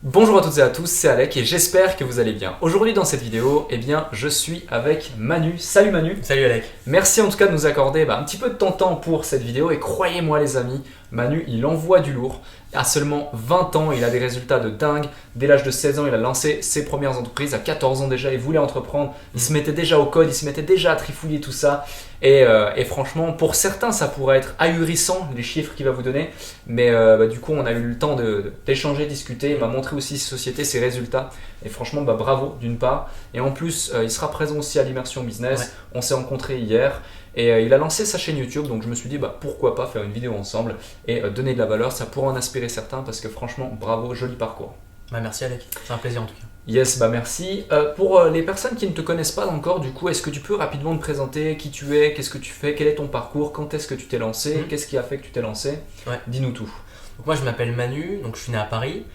Bonjour à toutes et à tous, c'est Alec et j'espère que vous allez bien. Aujourd'hui dans cette vidéo, je suis avec Manu. Salut Manu. Salut Alec. Merci en tout cas de nous accorder un petit peu de ton temps pour cette vidéo et croyez-moi les amis, Manu il envoie du lourd. À seulement 20 ans, il a des résultats de dingue. Dès l'âge de 16 ans, il a lancé ses premières entreprises. À 14 ans déjà, il voulait entreprendre. Il se mettait déjà au code, il se mettait déjà à trifouiller tout ça. Et franchement, pour certains, ça pourrait être ahurissant, les chiffres qu'il va vous donner. Mais du coup, on a eu le temps d'échanger, discuter. Il m'a montré aussi ses sociétés, ses résultats. Et franchement, bravo d'une part. Et en plus, il sera présent aussi à l'Immersion Business. Ouais. On s'est rencontrés hier. Et il a lancé sa chaîne YouTube, donc je me suis dit pourquoi pas faire une vidéo ensemble et donner de la valeur, ça pourra en inspirer certains parce que franchement, bravo, joli parcours. Merci Alec, c'est un plaisir en tout cas. Yes, merci. Pour les personnes qui ne te connaissent pas encore, du coup, est-ce que tu peux rapidement te présenter qui tu es, qu'est-ce que tu fais, quel est ton parcours, quand est-ce que tu t'es lancé, qu'est-ce qui a fait que tu t'es lancé? Ouais. Dis-nous tout. Donc moi je m'appelle Manu, donc je suis né à Paris.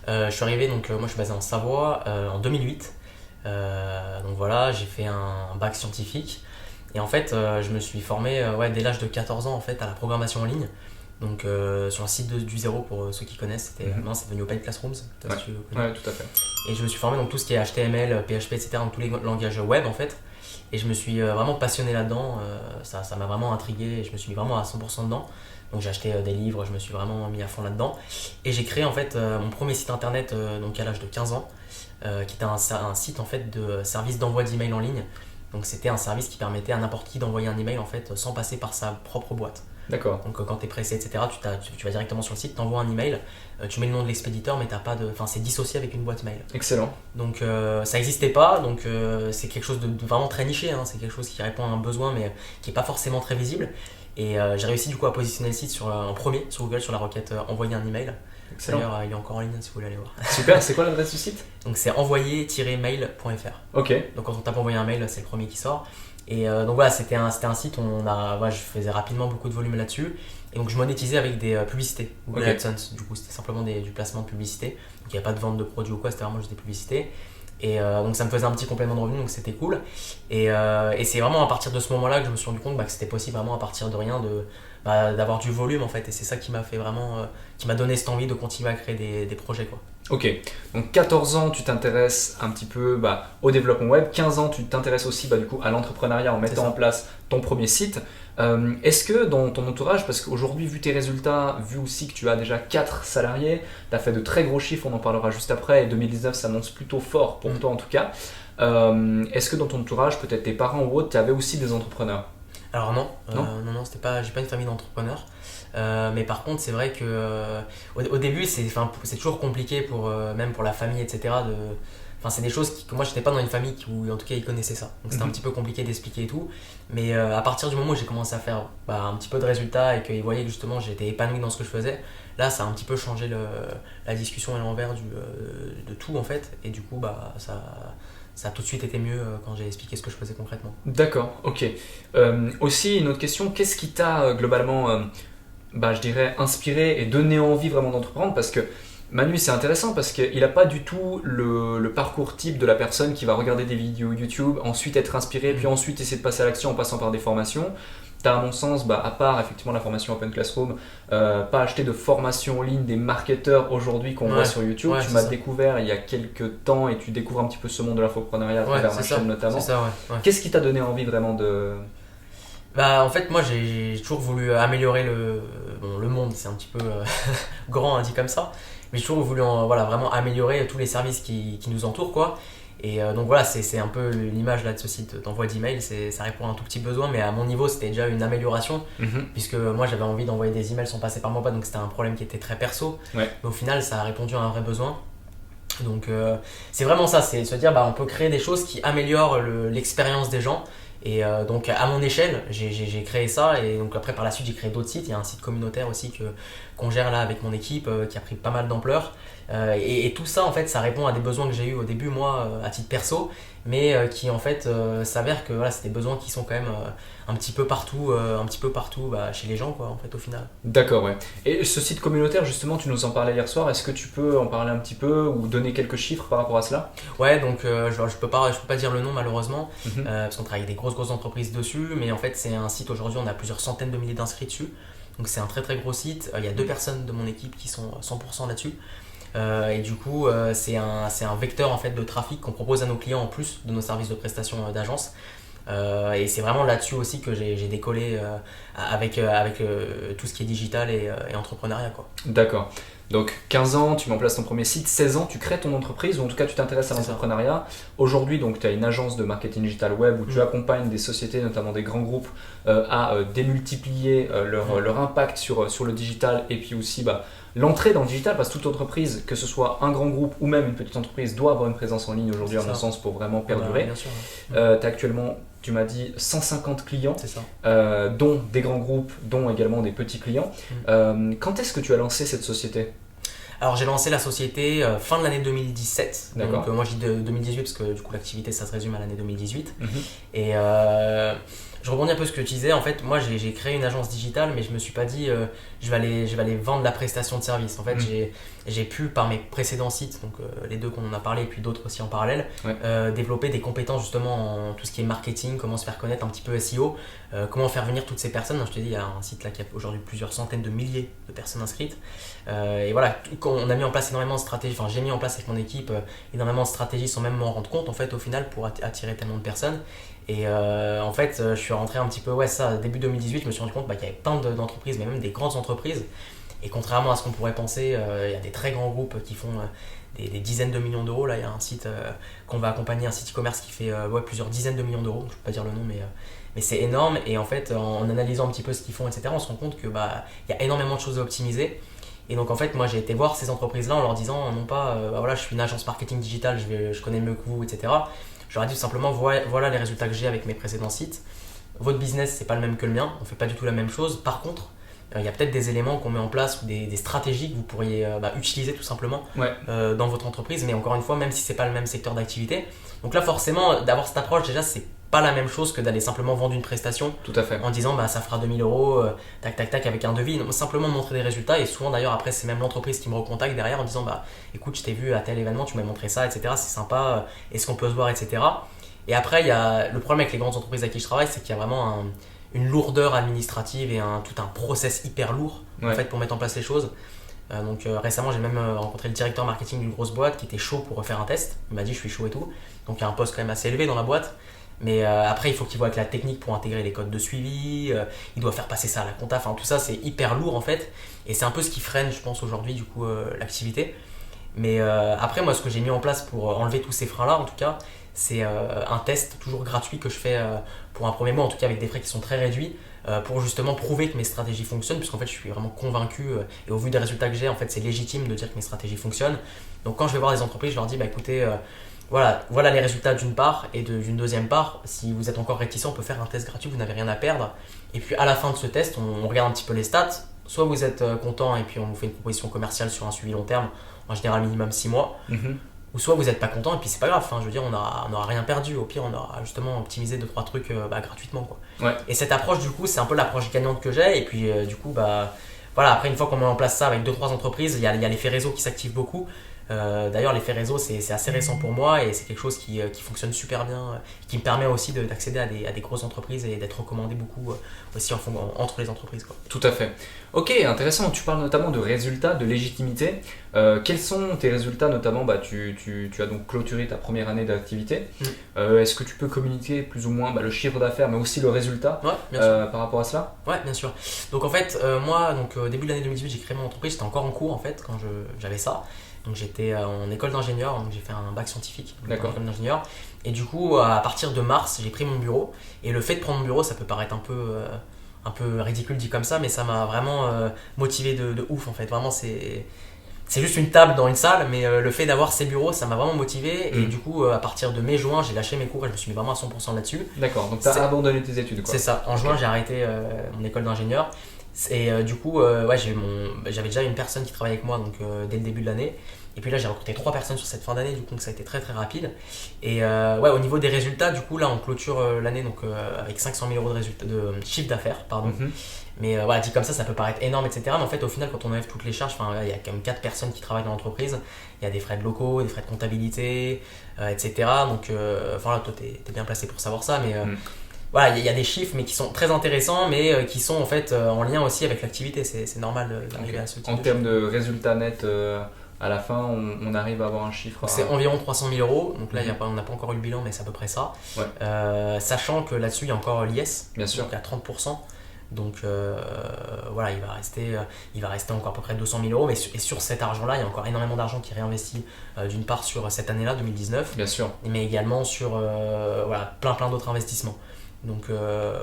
Je suis arrivé, moi je suis basé en Savoie en 2008. Donc voilà, j'ai fait un bac scientifique. Et en fait, je me suis formé dès l'âge de 14 ans en fait, à la programmation en ligne. Donc sur un site du zéro pour ceux qui connaissent, maintenant c'est devenu Open Classrooms. Ouais, tout à fait. Et je me suis formé dans tout ce qui est HTML, PHP, etc., dans tous les langages web en fait. Et je me suis vraiment passionné là-dedans, ça m'a vraiment intrigué et je me suis mis vraiment à 100% dedans. Donc j'ai acheté des livres, je me suis vraiment mis à fond là-dedans. Et j'ai créé en fait mon premier site internet donc à l'âge de 15 ans, qui était un site en fait de service d'envoi d'email en ligne. Donc c'était un service qui permettait à n'importe qui d'envoyer un email en fait sans passer par sa propre boîte. D'accord. Donc quand tu es pressé, etc., tu vas directement sur le site, tu envoies un email, tu mets le nom de l'expéditeur, mais c'est dissocié avec une boîte mail. Excellent. Donc ça n'existait pas, donc c'est quelque chose de vraiment très niché, hein. C'est quelque chose qui répond à un besoin, mais qui n'est pas forcément très visible. Et j'ai réussi du coup à positionner le site en premier sur Google sur la requête envoyer un email. Excellent. D'ailleurs, il est encore en ligne si vous voulez aller voir. Super, c'est quoi l'adresse du site? Donc c'est envoyer-mail.fr. Ok. Donc quand on tape envoyer un mail, c'est le premier qui sort. Et donc voilà, c'était un site où je faisais rapidement beaucoup de volume là-dessus. Et donc je monétisais avec des publicités, Google AdSense. Du coup, c'était simplement du placement de publicité. Donc il n'y avait pas de vente de produits ou quoi, c'était vraiment juste des publicités. Et donc ça me faisait un petit complément de revenu, donc c'était cool. Et c'est vraiment à partir de ce moment-là que je me suis rendu compte que c'était possible vraiment à partir de rien d'avoir du volume en fait. Et c'est ça qui m'a fait vraiment, qui m'a donné cette envie de continuer à créer des projets quoi. Ok, donc 14 ans tu t'intéresses un petit peu au développement web, 15 ans tu t'intéresses aussi du coup à l'entrepreneuriat en mettant en place ton premier site. Est-ce que dans ton entourage, parce qu'aujourd'hui vu tes résultats, vu aussi que tu as déjà 4 salariés, tu as fait de très gros chiffres, on en parlera juste après, et 2019 s'annonce plutôt fort pour toi en tout cas, est-ce que dans ton entourage, peut-être tes parents ou autres, tu avais aussi des entrepreneurs? Alors non, j'ai pas une famille d'entrepreneurs. Mais par contre, c'est vrai que au début, c'est toujours compliqué même pour la famille, etc. C'est des choses que moi, je n'étais pas dans une famille où, en tout cas, ils connaissaient ça. Donc, c'était un petit peu compliqué d'expliquer et tout. Mais à partir du moment où j'ai commencé à faire un petit peu de résultats et qu'ils voyaient que justement, j'étais épanoui dans ce que je faisais, là, ça a un petit peu changé la discussion à l'envers de tout, en fait. Et du coup, ça a tout de suite été mieux quand j'ai expliqué ce que je faisais concrètement. D'accord, ok. Aussi, une autre question, qu'est-ce qui t'a globalement... je dirais inspiré et donner envie vraiment d'entreprendre, parce que Manu c'est intéressant parce qu'il n'a pas du tout le parcours type de la personne qui va regarder des vidéos YouTube, ensuite être inspiré, puis ensuite essayer de passer à l'action en passant par des formations. Tu as à mon sens, à part effectivement la formation Open Classroom, pas acheté de formation en ligne des marketeurs aujourd'hui qu'on voit sur YouTube. Tu m'as découvert il y a quelques temps et tu découvres un petit peu ce monde de l'infoprenariat à travers ma chaîne notamment. C'est ça, ouais. Qu'est-ce qui t'a donné envie vraiment de... En fait, moi j'ai toujours voulu améliorer le monde, c'est un petit peu grand dit comme ça, mais j'ai toujours voulu vraiment améliorer tous les services qui nous entourent quoi. Et donc voilà, c'est un peu l'image là de ce site d'envoi d'email, ça répond à un tout petit besoin, mais à mon niveau c'était déjà une amélioration, puisque moi j'avais envie d'envoyer des emails sans passer par mon boîte, donc c'était un problème qui était très perso, mais au final ça a répondu à un vrai besoin. Donc c'est vraiment ça, c'est se dire on peut créer des choses qui améliorent l'expérience des gens. Et donc à mon échelle, j'ai créé ça, et donc après par la suite j'ai créé d'autres sites. Il y a un site communautaire aussi qu'on gère là avec mon équipe qui a pris pas mal d'ampleur. Et tout ça en fait ça répond à des besoins que j'ai eu au début moi à titre perso, mais qui en fait s'avère que c'est des besoins qui sont quand même un petit peu partout chez les gens quoi en fait au final. D'accord, ouais. Et ce site communautaire justement, tu nous en parlais hier soir, est-ce que tu peux en parler un petit peu ou donner quelques chiffres par rapport à cela? Ouais, donc je peux pas dire le nom malheureusement, parce qu'on travaille avec des grosses entreprises dessus, mais en fait c'est un site aujourd'hui, on a plusieurs centaines de milliers d'inscrits dessus, donc c'est un très très gros site. Il y a 2 personnes de mon équipe qui sont 100% là-dessus. Et du coup, c'est un vecteur en fait de trafic qu'on propose à nos clients en plus de nos services de prestation d'agence. Et c'est vraiment là-dessus aussi que j'ai décollé avec tout ce qui est digital et entrepreneuriat, quoi. D'accord. Donc 15 ans, tu mets en place ton premier site, 16 ans, tu crées ton entreprise, ou en tout cas tu t'intéresses à C'est ça. l'entrepreneuriat. Aujourd'hui, donc tu as une agence de marketing digital web où tu accompagnes des sociétés, notamment des grands groupes, à démultiplier leur impact sur le digital, et puis aussi l'entrée dans le digital, parce que toute entreprise, que ce soit un grand groupe ou même une petite entreprise, doit avoir une présence en ligne aujourd'hui, à C'est mon ça. sens, pour vraiment perdurer. Bien sûr. Tu as actuellement, tu m'as dit, 150 clients, C'est ça. dont des grands groupes, dont également des petits clients. Quand est-ce que tu as lancé cette société ? Alors j'ai lancé la société fin de l'année 2017. D'accord. Donc moi je dis 2018 parce que du coup l'activité ça se résume à l'année 2018. Mhm. Et je rebondis un peu sur ce que tu disais. En fait, moi j'ai créé une agence digitale, mais je me suis pas dit je vais aller vendre la prestation de service. En fait, j'ai pu par mes précédents sites, donc les deux qu'on en a parlé et puis d'autres aussi en parallèle, développer des compétences justement en tout ce qui est marketing, comment se faire connaître, un petit peu SEO, comment faire venir toutes ces personnes. Je te dis, il y a un site là qui a aujourd'hui plusieurs centaines de milliers de personnes inscrites. Et voilà, on a mis en place énormément de stratégies. Enfin, j'ai mis en place avec mon équipe énormément de stratégies sans même m'en rendre compte en fait au final pour attirer tellement de personnes. Et en fait, je suis rentré un petit peu, début 2018, je me suis rendu compte qu'il y avait plein d'entreprises, mais même des grandes entreprises. Et contrairement à ce qu'on pourrait penser, il y a des très grands groupes qui font des dizaines de millions d'euros. Là, il y a un site qu'on va accompagner, un site e-commerce qui fait plusieurs dizaines de millions d'euros. Je ne peux pas dire le nom, mais c'est énorme. Et en fait, en analysant un petit peu ce qu'ils font, etc., on se rend compte qu'il y a énormément de choses à optimiser. Et donc en fait, moi j'ai été voir ces entreprises-là en leur disant non pas je suis une agence marketing digital, je connais mieux que vous, etc. Je leur ai dit tout simplement voilà les résultats que j'ai avec mes précédents sites. Votre business c'est pas le même que le mien, on fait pas du tout la même chose. Par contre, il y a peut-être des éléments qu'on met en place ou des stratégies que vous pourriez utiliser tout simplement dans votre entreprise, mais encore une fois, même si c'est pas le même secteur d'activité. Donc là forcément, d'avoir cette approche déjà c'est pas la même chose que d'aller simplement vendre une prestation. Tout à fait. En disant ça fera 2000 euros, tac tac tac avec un devis. Donc, simplement montrer des résultats, et souvent d'ailleurs après c'est même l'entreprise qui me recontacte derrière en disant écoute je t'ai vu à tel événement, tu m'as montré ça, etc. C'est sympa, est-ce qu'on peut se voir, etc. Et après il y a le problème avec les grandes entreprises avec qui je travaille, c'est qu'il y a vraiment une lourdeur administrative et tout un process hyper lourd en fait pour mettre en place les choses. Donc récemment j'ai même rencontré le directeur marketing d'une grosse boîte qui était chaud pour refaire un test. Il m'a dit je suis chaud et tout. Donc il y a un poste quand même assez élevé dans la boîte. Mais après il faut qu'il voit avec la technique pour intégrer les codes de suivi, il doit faire passer ça à la compta, enfin tout ça c'est hyper lourd en fait. Et c'est un peu ce qui freine je pense aujourd'hui du coup l'activité. Mais après moi ce que j'ai mis en place pour enlever tous ces freins là en tout cas, c'est un test toujours gratuit que je fais pour un premier mois, en tout cas avec des frais qui sont très réduits, pour justement prouver que mes stratégies fonctionnent, puisqu'en fait je suis vraiment convaincu et au vu des résultats que j'ai, en fait c'est légitime de dire que mes stratégies fonctionnent. Donc quand je vais voir des entreprises, je leur dis écoutez, voilà les résultats d'une part, et d'une deuxième part, si vous êtes encore réticent, on peut faire un test gratuit, vous n'avez rien à perdre. Et puis à la fin de ce test, on regarde un petit peu les stats, soit vous êtes content et puis on vous fait une proposition commerciale sur un suivi long terme, en général minimum 6 mois, ou soit vous n'êtes pas content et puis c'est pas grave, je veux dire on n'aura rien perdu, au pire on aura justement optimisé 2-3 trucs gratuitement quoi. Et cette approche du coup c'est un peu l'approche gagnante que j'ai, et puis du coup voilà, après une fois qu'on met en place ça avec 2-3 entreprises, il y a l'effet réseau qui s'active beaucoup. D'ailleurs l'effet réseau c'est assez récent pour moi et c'est quelque chose qui fonctionne super bien, qui me permet aussi d'accéder à des grosses entreprises et d'être recommandé beaucoup aussi entre les entreprises quoi. Tout à fait. Ok, intéressant, tu parles notamment de résultats, de légitimité. Quels sont tes résultats notamment tu as donc clôturé ta première année d'activité. Est-ce que tu peux communiquer plus ou moins le chiffre d'affaires mais aussi le résultat bien sûr. par rapport à cela? Ouais, bien sûr. Donc en fait moi au début de l'année 2018 j'ai créé mon entreprise, j'étais encore en cours en fait quand j'avais ça. Donc j'étais en école d'ingénieur, donc j'ai fait un bac scientifique en école d'ingénieur. Et du coup, à partir de mars, j'ai pris mon bureau. Et le fait de prendre mon bureau, ça peut paraître un peu ridicule dit comme ça, mais ça m'a vraiment motivé de ouf en fait. Vraiment, c'est juste une table dans une salle, mais le fait d'avoir ces bureaux, ça m'a vraiment motivé. Et du coup, à partir de mai-juin, j'ai lâché mes cours et je me suis mis vraiment à 100% là-dessus. D'accord, donc tu as abandonné tes études quoi. C'est ça. En juin, j'ai arrêté mon école d'ingénieur. Et du coup, j'avais déjà une personne qui travaillait avec moi donc, dès le début de l'année. Et puis là, j'ai recruté 3 personnes sur cette fin d'année, du coup, donc ça a été très très rapide. Et au niveau des résultats, du coup, là, on clôture l'année donc, avec 500 000 euros de chiffre d'affaires, pardon. Mais dit comme ça peut paraître énorme, etc. Mais en fait, au final, quand on enlève toutes les charges, il y a quand même 4 personnes qui travaillent dans l'entreprise. Il y a des frais de locaux, des frais de comptabilité, etc. Donc, toi, t'es bien placé pour savoir ça, mais. Voilà, il y a des chiffres mais qui sont très intéressants mais qui sont en fait en lien aussi avec l'activité, c'est normal d'arriver à ce type en termes de résultats nets à la fin on arrive à avoir un chiffre. Donc c'est environ 300 000 euros, donc là on n'a pas encore eu le bilan mais c'est à peu près ça. Ouais. Sachant que là-dessus il y a encore l'IS, Bien sûr. donc à 30%. Donc voilà, il va rester encore à peu près 200 000 euros. Et sur cet argent-là, il y a encore énormément d'argent qui est réinvesti d'une part sur cette année-là, 2019, Bien sûr. mais également sur voilà, plein d'autres investissements. Donc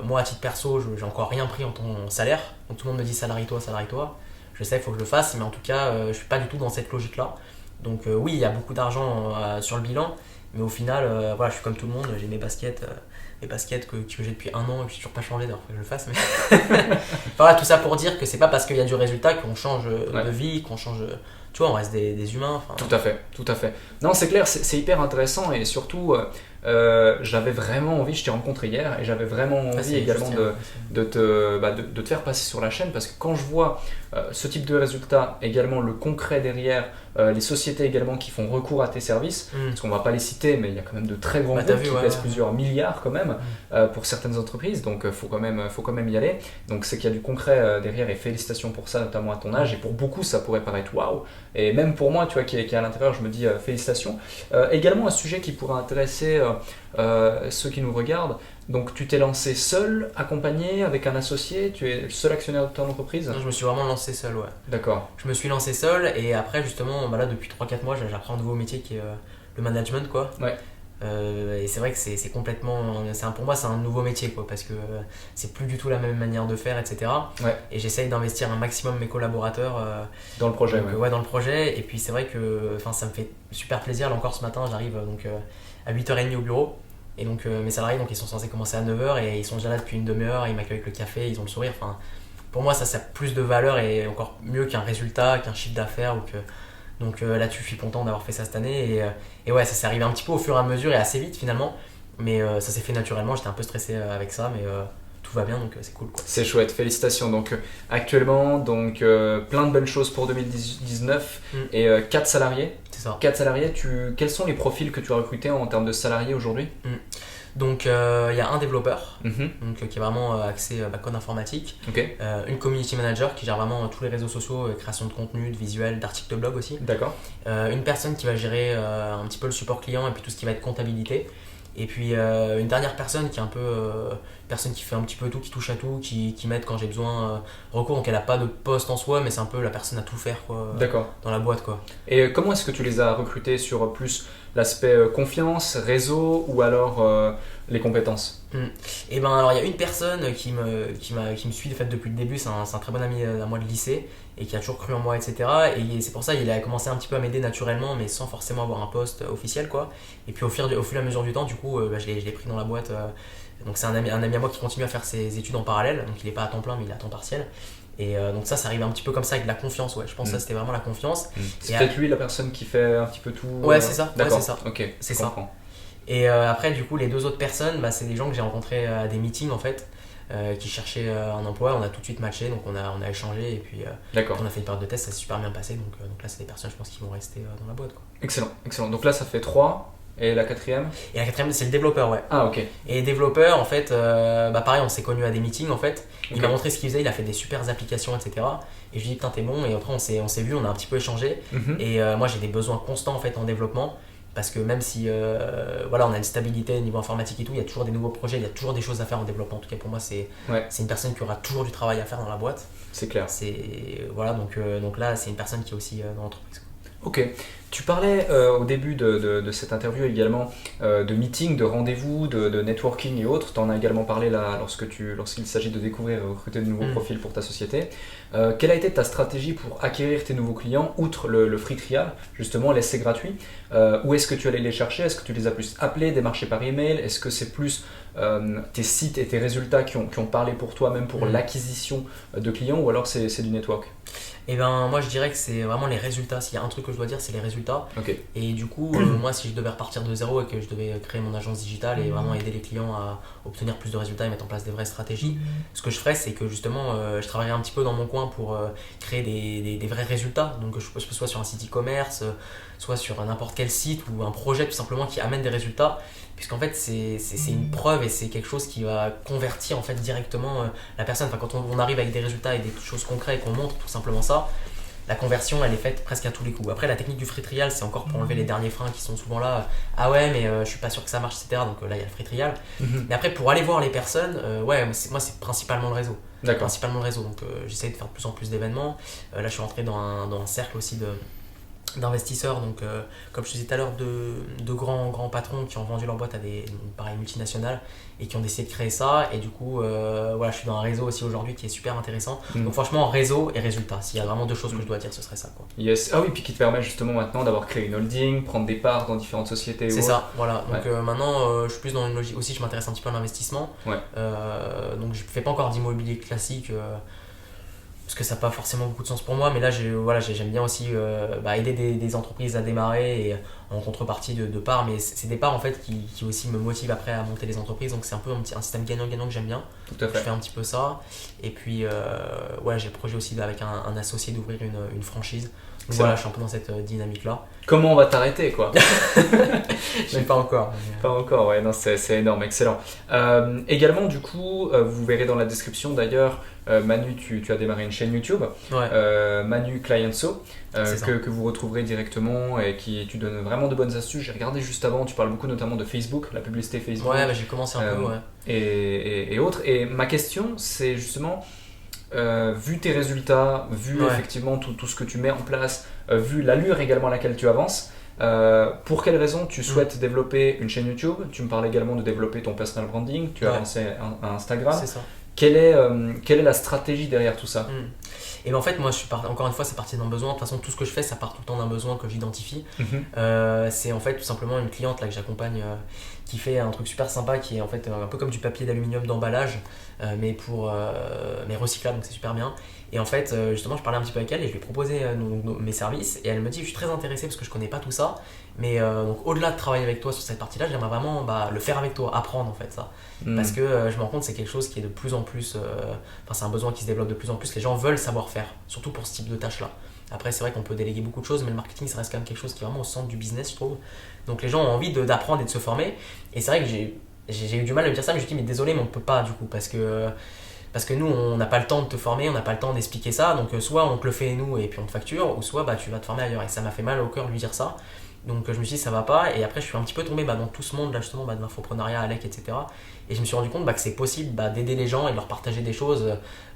moi, à titre perso, j'ai encore rien pris en salaire. Donc tout le monde me dit salarié-toi, salarié-toi. Je sais, il faut que je le fasse, mais en tout cas, je suis pas du tout dans cette logique-là. Donc oui, il y a beaucoup d'argent sur le bilan, mais au final, voilà, je suis comme tout le monde, j'ai mes baskets que j'ai depuis 1 an et que j'ai toujours pas changé, d'ailleurs faut que je le fasse. Mais voilà, tout ça pour dire que c'est pas parce qu'il y a du résultat qu'on change de vie, qu'on change. Tu vois, on reste des humains. Tout à fait. Non, c'est clair, c'est hyper intéressant et surtout, j'avais vraiment envie, je t'ai rencontré hier et j'avais vraiment envie également de te faire passer sur la chaîne parce que quand je vois ce type de résultat, également le concret derrière, les sociétés également qui font recours à tes services, parce qu'on va pas les citer, mais il y a quand même de très grands groupes qui pèsent plusieurs milliards quand même pour certaines entreprises, donc faut quand même y aller. Donc c'est qu'il y a du concret derrière et félicitations pour ça, notamment à ton âge, et pour beaucoup ça pourrait paraître waouh, et même pour moi, tu vois, qui est à l'intérieur, je me dis félicitations. Également un sujet qui pourrait intéresser ceux qui nous regardent. Donc tu t'es lancé seul, accompagné, avec un associé, tu es le seul actionnaire de ton entreprise? Non, je me suis vraiment lancé seul, ouais. D'accord. Je me suis lancé seul et après justement, là depuis 3-4 mois, j'apprends un nouveau métier qui est le management, quoi. Ouais. Et c'est vrai que c'est complètement, pour moi c'est un nouveau métier, quoi, parce que c'est plus du tout la même manière de faire, etc. Ouais. Et j'essaye d'investir un maximum mes collaborateurs dans le projet. Donc, dans le projet. Et puis c'est vrai que ça me fait super plaisir. Là encore ce matin, j'arrive donc à 8h30 au bureau. Et donc mes salariés, donc, ils sont censés commencer à 9h et ils sont déjà là depuis une demi-heure, ils m'accueillent avec le café, ils ont le sourire. Enfin, pour moi, ça a plus de valeur et encore mieux qu'un résultat, qu'un chiffre d'affaires. Donc là-dessus, je suis content d'avoir fait ça cette année. Et ouais, ça s'est arrivé un petit peu au fur et à mesure et assez vite finalement. Mais ça s'est fait naturellement, j'étais un peu stressé avec ça, mais tout va bien, donc c'est cool, quoi. C'est chouette, félicitations. Donc actuellement, plein de bonnes choses pour 2019 et 4 salariés. C'est ça. 4 salariés, quels sont les profils que tu as recrutés en termes de salariés aujourd'hui? Donc il y a un développeur donc, qui est vraiment axé code informatique, okay. Une community manager qui gère vraiment tous les réseaux sociaux, création de contenu, de visuels, d'articles de blog aussi. D'accord. Une personne qui va gérer un petit peu le support client et puis tout ce qui va être comptabilité. Et puis une dernière personne qui est un peu personne qui fait un petit peu tout, qui touche à tout, qui m'aide quand j'ai besoin recours. Donc elle n'a pas de poste en soi, mais c'est un peu la personne à tout faire, quoi, dans la boîte, quoi. Et comment est-ce que tu les as recrutés sur plus l'aspect confiance, réseau ou alors les compétences? Et ben alors il y a une personne qui me suit en fait, depuis le début, c'est un très bon ami à moi de lycée et qui a toujours cru en moi, etc. Et c'est pour ça qu'il a commencé un petit peu à m'aider naturellement, mais sans forcément avoir un poste officiel, quoi. Et puis au fur et à mesure du temps, du coup, je l'ai pris dans la boîte. Donc c'est un ami à moi qui continue à faire ses études en parallèle, donc il n'est pas à temps plein, mais il est à temps partiel. Et donc ça arrive un petit peu comme ça avec de la confiance, ouais. Je pense que ça c'était vraiment la confiance. C'est peut-être lui la personne qui fait un petit peu tout. Ouais, c'est ça. D'accord. Ouais, c'est ça. Ok. C'est ça. Et après, du coup, les 2 autres personnes, c'est des gens que j'ai rencontrés à des meetings en fait, qui cherchaient un emploi. On a tout de suite matché, donc on a échangé et puis on a fait une période de test, ça s'est super bien passé. Donc là, c'est des personnes, je pense, qui vont rester dans la boîte, quoi. Excellent. Donc là, ça fait 3. Et la 4e? Et la 4e, c'est le développeur, ouais. Ah, ok. Et développeur, en fait, pareil, on s'est connus à des meetings, en fait. Il m'a montré ce qu'il faisait, il a fait des super applications, etc. Et je lui ai dit, putain, t'es bon. Et après, on s'est vu, on a un petit peu échangé. Et moi, j'ai des besoins constants, en fait, en développement. Parce que même si on a une stabilité au niveau informatique et tout, il y a toujours des nouveaux projets, il y a toujours des choses à faire en développement. En tout cas, pour moi, c'est une personne qui aura toujours du travail à faire dans la boîte. C'est clair. Donc là, c'est une personne qui est aussi dans l'entreprise. Ok. Tu parlais au début de cette interview également de meetings, de rendez-vous, de networking et autres. Tu en as également parlé là lorsqu'il s'agit de découvrir et recruter de nouveaux profils pour ta société. Quelle a été ta stratégie pour acquérir tes nouveaux clients, outre le free trial, justement l'essai gratuit? Où est-ce que tu allais les chercher? Est-ce que tu les as plus appelés, démarchés par email? Est-ce que c'est plus tes sites et tes résultats qui ont parlé pour toi, même pour l'acquisition de clients, ou alors c'est du network? Et ben moi je dirais que c'est vraiment les résultats. S'il y a un truc que je dois dire, c'est les résultats. Okay. Et du coup, moi si je devais repartir de zéro et que je devais créer mon agence digitale et vraiment aider les clients à obtenir plus de résultats et mettre en place des vraies stratégies, ce que je ferais, c'est que justement je travaillerais un petit peu dans mon coin pour créer des vrais résultats. Donc je peux soit sur un site e-commerce, soit sur n'importe quel site ou un projet tout simplement qui amène des résultats. Puisqu'en fait c'est une preuve et c'est quelque chose qui va convertir en fait directement la personne. Enfin, quand on arrive avec des résultats et des choses concrètes et qu'on montre tout simplement ça, la conversion elle est faite presque à tous les coups. Après la technique du free trial c'est encore pour enlever les derniers freins qui sont souvent là, ah ouais mais je suis pas sûr que ça marche etc. Donc là il y a le free trial. Mais après pour aller voir les personnes, ouais moi c'est principalement le réseau. D'accord. Principalement le réseau, donc j'essaie de faire de plus en plus d'événements. Là je suis rentré dans un cercle aussi d'investisseurs, donc comme je te disais tout à l'heure, de grands patrons qui ont vendu leur boîte à des pareil multinationales et qui ont décidé de créer ça, et du coup voilà, je suis dans un réseau aussi aujourd'hui qui est super intéressant. Donc franchement réseau et résultat, s'il y a vraiment deux choses que je dois dire, ce serait ça quoi. Yes. Ah oui, puis qui te permet justement maintenant d'avoir créé une holding, prendre des parts dans différentes sociétés. C'est ça, voilà. Donc maintenant je suis plus dans une logique aussi, je m'intéresse un petit peu à l'investissement. Donc je fais pas encore d'immobilier classique parce que ça n'a pas forcément beaucoup de sens pour moi, mais là j'aime bien aussi aider des entreprises à démarrer et en contrepartie de parts, mais c'est des parts en fait qui aussi me motivent après à monter les entreprises, donc c'est un peu un système gagnant-gagnant que j'aime bien. Tout à fait. Je fais un petit peu ça, et puis j'ai le projet aussi avec un associé d'ouvrir une franchise. Donc voilà, je suis un peu dans cette dynamique là. Comment on va t'arrêter quoi? Je sais pas encore. Pas encore, ouais, non, c'est énorme, excellent. Également, du coup, vous verrez dans la description d'ailleurs, Manu, tu as démarré une chaîne YouTube, Manu Clientso, que vous retrouverez directement et tu donnes vraiment de bonnes astuces. J'ai regardé juste avant, tu parles beaucoup notamment de Facebook, la publicité Facebook. Ouais, j'ai commencé un peu, et autres. Et ma question, c'est justement, vu tes résultats, vu effectivement tout ce que tu mets en place, vu l'allure également à laquelle tu avances, pour quelles raisons tu souhaites développer une chaîne YouTube? Tu me parles également de développer ton personal branding, tu as lancé un Instagram. C'est ça. Quelle est la stratégie derrière tout ça? Et ben en fait moi encore une fois c'est parti d'un besoin. De toute façon tout ce que je fais ça part tout le temps d'un besoin que j'identifie. C'est en fait tout simplement une cliente là que j'accompagne qui fait un truc super sympa qui est en fait un peu comme du papier d'aluminium d'emballage mais recyclable, donc c'est super bien. Et en fait justement je parlais un petit peu avec elle et je lui ai proposé mes services et elle me dit je suis très intéressée parce que je connais pas tout ça, mais donc au-delà de travailler avec toi sur cette partie là j'aimerais vraiment le faire avec toi, apprendre en fait ça. Parce que je me rends compte que c'est quelque chose qui est de plus en plus c'est un besoin qui se développe de plus en plus, les gens veulent savoir faire, surtout pour ce type de tâches là. Après c'est vrai qu'on peut déléguer beaucoup de choses, mais le marketing ça reste quand même quelque chose qui est vraiment au centre du business je trouve. Donc les gens ont envie d'apprendre et de se former, et c'est vrai que j'ai eu du mal à me dire ça, mais je me dis mais désolé mais on peut pas du coup, parce que nous on n'a pas le temps de te former, on n'a pas le temps d'expliquer ça, donc soit on te le fait nous et puis on te facture, ou soit tu vas te former ailleurs, et ça m'a fait mal au cœur de lui dire ça. Donc je me suis dit ça va pas, et après je suis un petit peu tombé dans tout ce monde là justement de l'infoprenariat, Alec, etc. Et je me suis rendu compte que c'est possible d'aider les gens et de leur partager des choses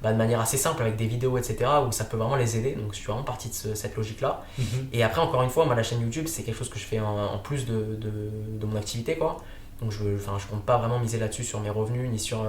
de manière assez simple avec des vidéos, etc. où ça peut vraiment les aider. Donc je suis vraiment parti de cette logique là. Et après encore une fois moi la chaîne YouTube c'est quelque chose que je fais en plus de mon activité quoi. Donc je compte pas vraiment miser là-dessus sur mes revenus ni sur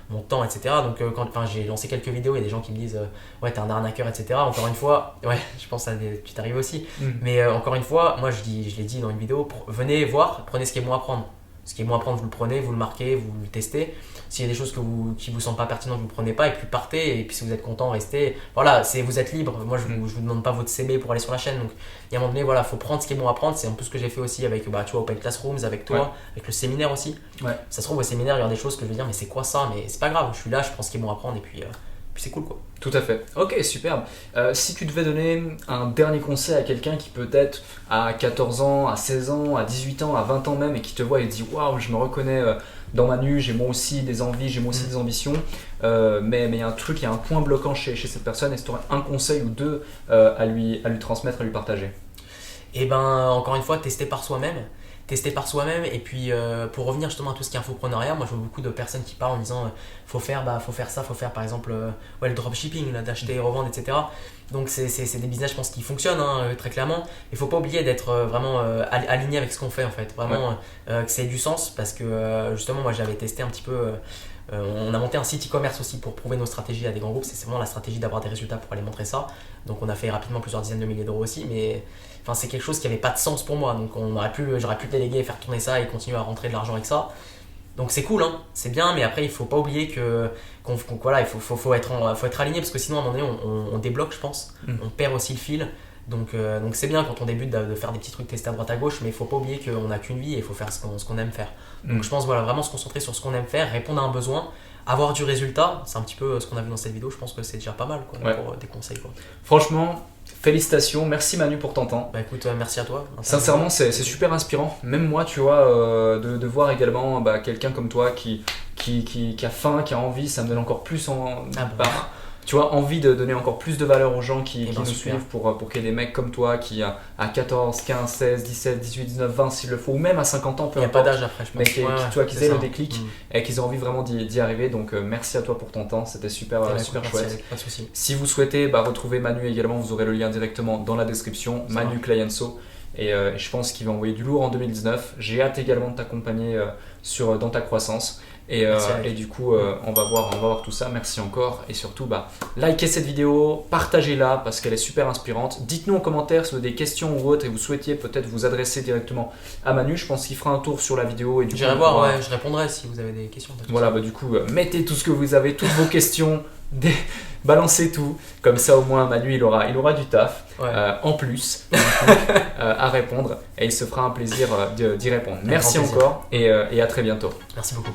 mon temps, etc. Donc quand j'ai lancé quelques vidéos, il y a des gens qui me disent ouais t'es un arnaqueur, etc. Encore une fois, ouais je pense que tu t'arrives aussi. Mais encore une fois, moi je l'ai dit dans une vidéo, venez voir, prenez ce qui est bon à prendre. Ce qui est bon à prendre, vous le prenez, vous le marquez, vous le testez. S'il y a des choses qui vous semblent pas pertinentes, vous ne le prenez pas, et puis partez. Et puis si vous êtes content, restez. Voilà, vous êtes libre. Moi, je vous demande pas votre CB pour aller sur la chaîne. Donc, il y a un moment donné, voilà, faut prendre ce qui est bon à prendre. C'est un peu ce que j'ai fait aussi avec, tu vois, Open Classrooms, avec toi, avec le séminaire aussi. Ça se trouve, au séminaire, il y a des choses que je vais dire, mais c'est quoi ça? Mais c'est pas grave, je suis là, je prends ce qui est bon à prendre, et puis c'est cool quoi. Tout à fait. Ok, superbe. Si tu devais donner un dernier conseil à quelqu'un qui peut-être à 14 ans, à 16 ans, à 18 ans, à 20 ans même, et qui te voit et dit waouh, je me reconnais dans Manu, j'ai moi aussi des envies, j'ai moi aussi des ambitions, mais il y a un truc, il y a un point bloquant chez cette personne, est-ce que tu aurais un conseil ou deux à lui transmettre, à lui partager? Et encore une fois, tester par soi-même, et puis pour revenir justement à tout ce qui est infoprenariat, moi je vois beaucoup de personnes qui parlent en disant faut faire ça, faut faire par exemple le dropshipping, d'acheter et revendre, etc. Donc c'est des business je pense qui fonctionnent très clairement. Il faut pas oublier d'être vraiment aligné avec ce qu'on fait en fait, vraiment que ça ait du sens, parce que justement moi j'avais testé un petit peu. On a monté un site e-commerce aussi pour prouver nos stratégies à des grands groupes. C'est vraiment la stratégie d'avoir des résultats pour aller montrer ça. Donc on a fait rapidement plusieurs dizaines de milliers d'euros aussi, mais c'est quelque chose qui n'avait pas de sens pour moi. Donc j'aurais pu déléguer et faire tourner ça et continuer à rentrer de l'argent avec ça. Donc c'est cool, c'est bien, mais après il faut pas oublier il faut être aligné, parce que sinon à un moment donné on débloque je pense, on perd aussi le fil. Donc c'est bien quand on débute de faire des petits trucs testés à droite à gauche, mais il faut pas oublier qu'on n'a qu'une vie et il faut faire ce qu'on aime faire. Donc je pense vraiment se concentrer sur ce qu'on aime faire, répondre à un besoin, avoir du résultat, c'est un petit peu ce qu'on a vu dans cette vidéo. Je pense que c'est déjà pas mal pour des conseils quoi. Franchement, félicitations, merci Manu pour ton temps. Écoute, merci à toi. Sincèrement, c'est super inspirant. Même moi, tu vois, de voir également quelqu'un comme toi qui a faim, qui a envie, ça me donne encore plus tu vois, envie de donner encore plus de valeur aux gens qui ben, nous super. suivent pour qu'il y ait des mecs comme toi qui à 14, 15, 16, 17, 18, 19, 20 s'il le faut, ou même à 50 ans, peu Il n'y a pas importe. d'âge après, je pense. Mais tu vois, qu'ils c'est aient ça. le déclic et qu'ils aient envie vraiment d'y arriver. Donc merci à toi pour ton temps, c'était super, Eh ben, super écoute, merci, chouette. Alec, pas de souci. Si vous souhaitez retrouver Manu également, vous aurez le lien directement dans la description, Ça Manu va. Clienso. Et je pense qu'il va envoyer du lourd en 2019. J'ai hâte également de t'accompagner dans ta croissance. Merci, Alec. Et du coup, on va voir tout ça. Merci encore. Et surtout, likez cette vidéo, partagez-la parce qu'elle est super inspirante. Dites-nous en commentaire si vous avez des questions ou autres et vous souhaitiez peut-être vous adresser directement à Manu. Je pense qu'il fera un tour sur la vidéo. Et du coup, J'irai voir, ouais, je répondrai si vous avez des questions. voilà, du coup, mettez tout ce que vous avez, toutes vos questions, balancez tout. Comme ça, au moins, Manu, il aura du taf en plus du coup, à répondre et il se fera un plaisir d'y répondre. Merci grand plaisir. encore et à très bientôt. Merci beaucoup.